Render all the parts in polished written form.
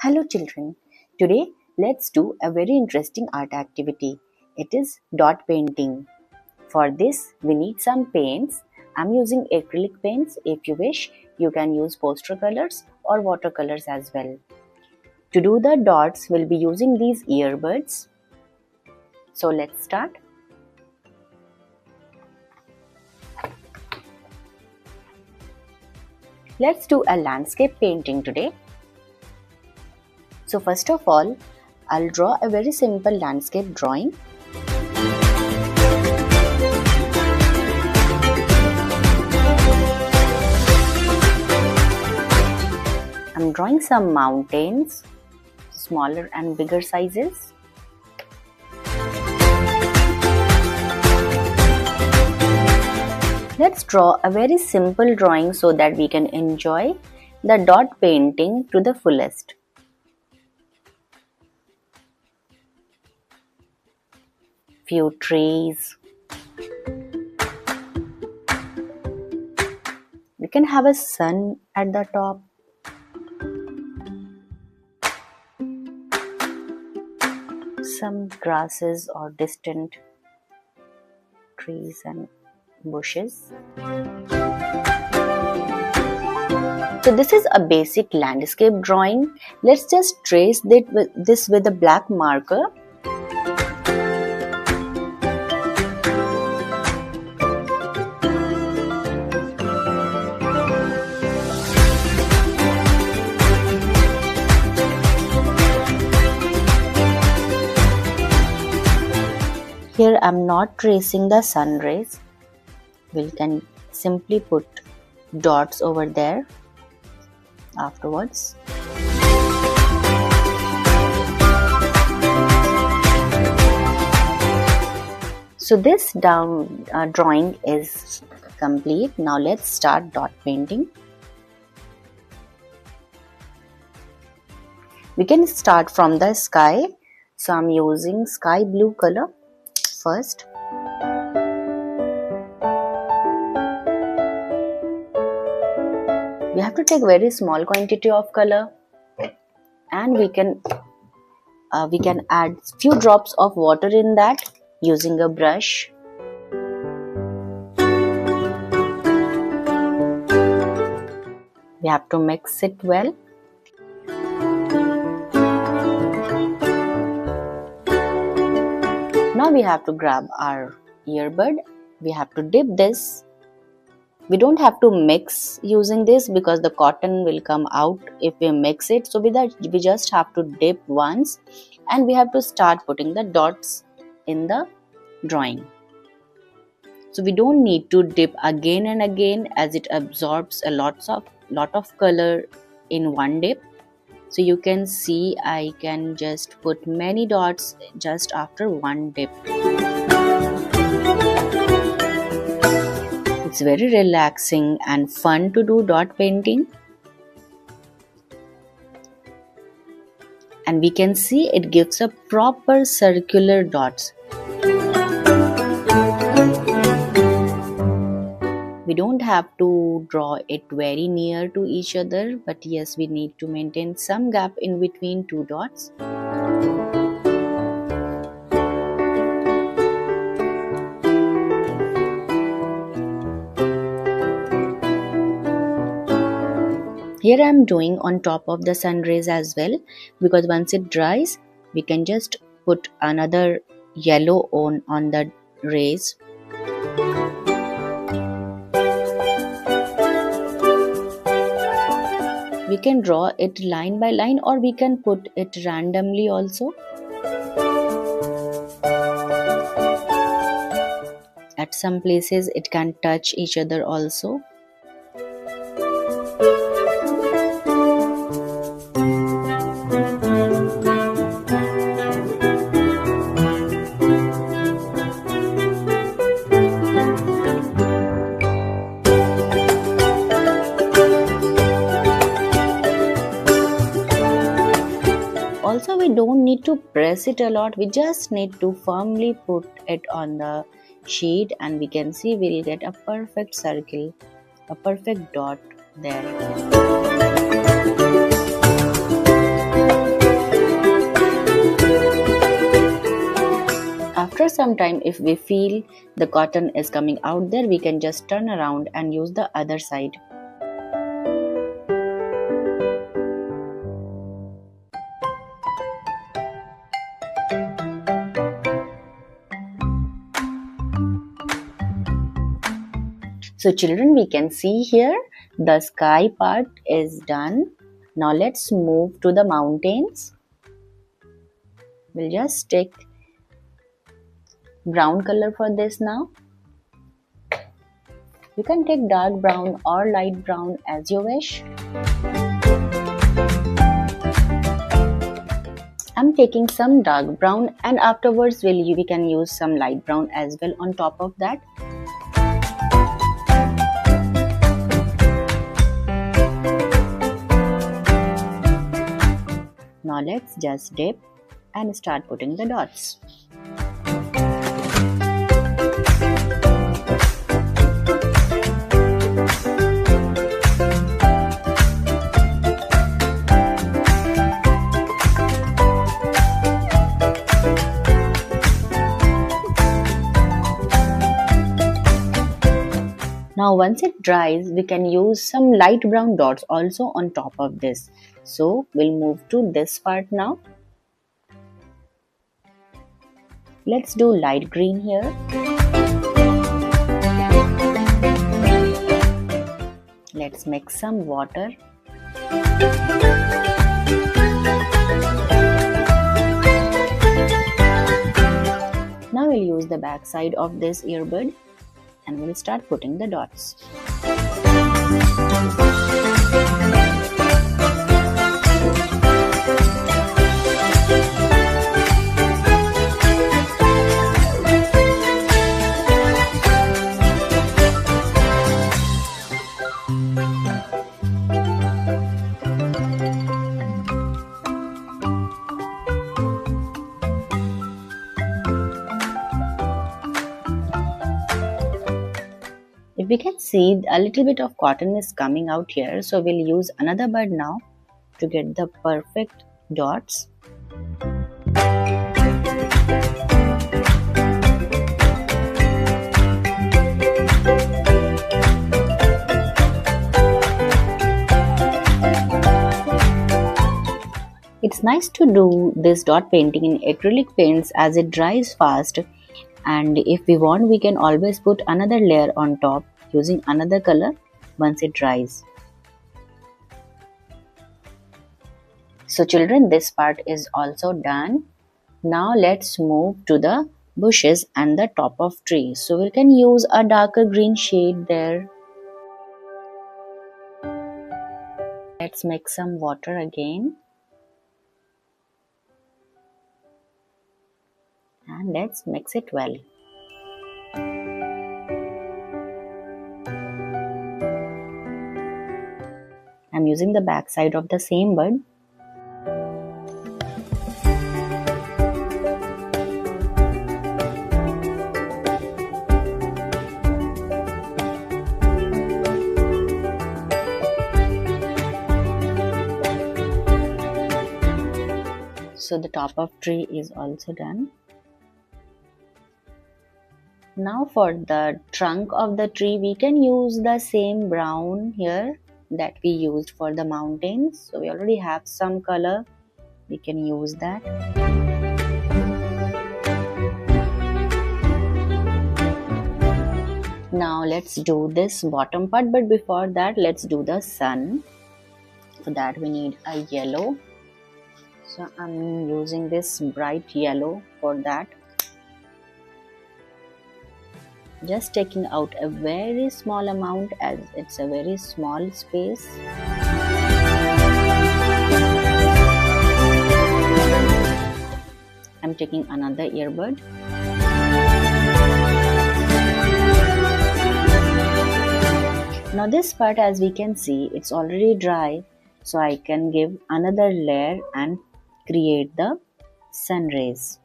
Hello children, today let's do a very interesting art activity. It is dot painting. For this we need some paints. I'm using acrylic paints. If you wish, you can use poster colors or watercolors as well. To do the dots, we'll be using these earbuds. So let's start. Let's do a landscape painting today. So first of all, I'll draw a very simple landscape drawing. I'm drawing some mountains, smaller and bigger sizes. Let's draw a very simple drawing so that we can enjoy the dot painting to the fullest. Few trees. We can have a sun at the top. Some grasses or distant trees and bushes. So this is a basic landscape drawing. Let's just trace this with a black marker. Here I'm not tracing the sun rays. We can simply put dots over there afterwards. So this drawing is complete. Now let's start dot painting. We can start from the sky. So I'm using sky blue color first. We have to take very small quantity of color, and we can add few drops of water in that using a brush. We have to mix it well. Now we have to grab our earbud. We have to dip this. We don't have to mix using this because the cotton will come out if we mix it. So with that, we just have to dip once, and we have to start putting the dots in the drawing. So we don't need to dip again and again, as it absorbs a lot of color in one dip. So you can see I can just put many dots just after one dip. It's very relaxing and fun to do dot painting. And we can see it gives a proper circular dots. We don't have to draw it very near to each other, but yes, we need to maintain some gap in between two dots. Here I am doing on top of the sun rays as well, because once it dries, we can just put another yellow on the rays. We can draw it line by line, or we can put it randomly also. At some places it can touch each other also. Also, we don't need to press it a lot. We just need to firmly put it on the sheet, and we can see we'll get a perfect circle, a perfect dot there. After some time, if we feel the cotton is coming out there, we can just turn around and use the other side. So children, we can see here the sky part is done. Now let's move to the mountains. We'll just take brown color for this now. You can take dark brown or light brown as you wish. I'm taking some dark brown, and afterwards we can use some light brown as well on top of that. Now let's just dip and start putting the dots. Now once it dries, we can use some light brown dots also on top of this. So we'll move to this part now. Let's do light green here. Let's mix some water. Now we'll use the back side of this earbud and we'll start putting the dots. If we can see, a little bit of cotton is coming out here, so we'll use another bud now to get the perfect dots. It's nice to do this dot painting in acrylic paints as it dries fast, and if we want, we can always put another layer on top using another color once it dries. So children, this part is also done. Now let's move to the bushes and the top of trees. So we can use a darker green shade there. Let's mix some water again. And let's mix it well. I'm using the back side of the same bud. So the top of tree is also done. Now for the trunk of the tree, we can use the same brown here that we used for the mountains. So we already have some color. We can use that. Now let's do this bottom part, but before that let's do the sun. For that we need a yellow. So I'm using this bright yellow for that. Just taking out a very small amount as it's a very small space. I'm taking another earbud. Now this part, as we can see, it's already dry, so I can give another layer and create the sun rays.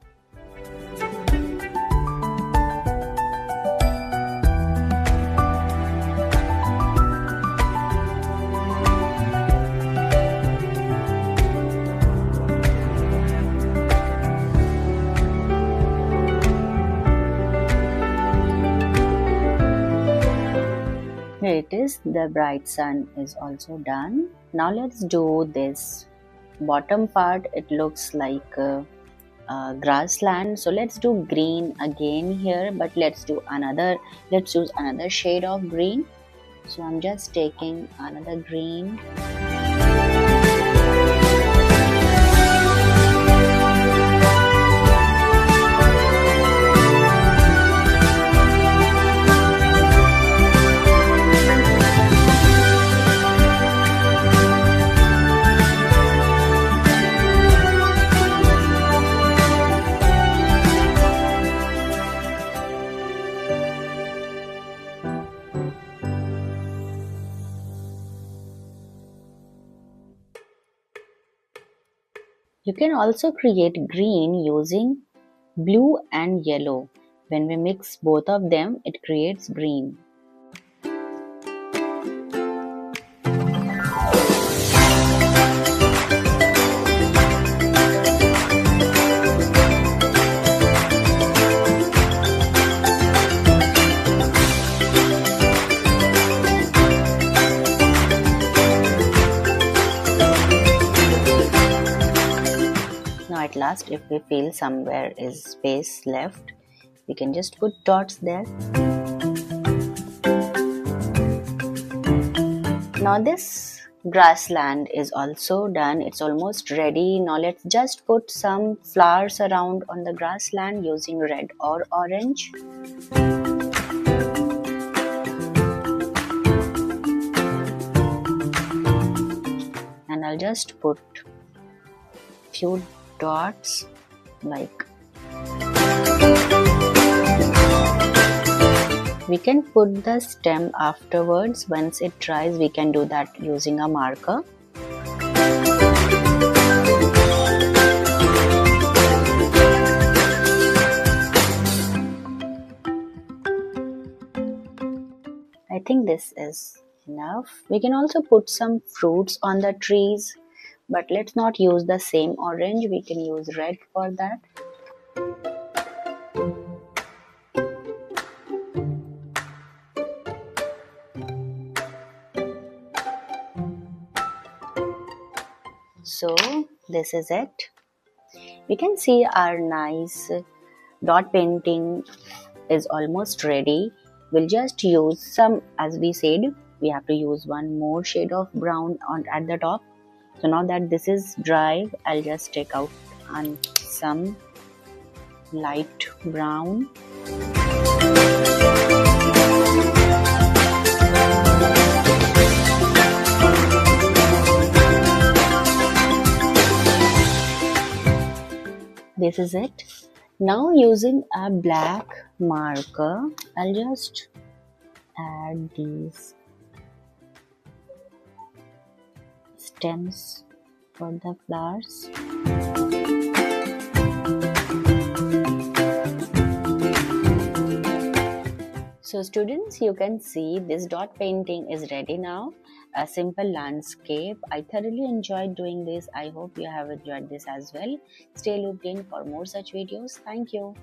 Here it is, the bright sun is also done. Now let's do this bottom part. It looks like grassland, so let's do green again here, but let's use another shade of green. So I'm just taking another green. You can also create green using blue and yellow. When we mix both of them, it creates green. Now at last, if we feel somewhere is space left, we can just put dots there. Now this grassland is also done. It's almost ready. Now let's just put some flowers around on the grassland using red or orange. And I'll just put few dots like. We can put the stem afterwards. Once it dries, we can do that using a marker. I think this is enough. We can also put some fruits on the trees, but let's not use the same orange. We can use red for that. So this is it. We can see our nice dot painting is almost ready. We'll just use some, as we said, we have to use one more shade of brown at the top. So now that this is dry, I'll just take out some light brown. This is it. Now using a black marker, I'll just add these stems for the flowers. So students, you can see this dot painting is ready now. A simple landscape. I thoroughly enjoyed doing this. I hope you have enjoyed this as well. Stay looped in for more such videos. Thank you.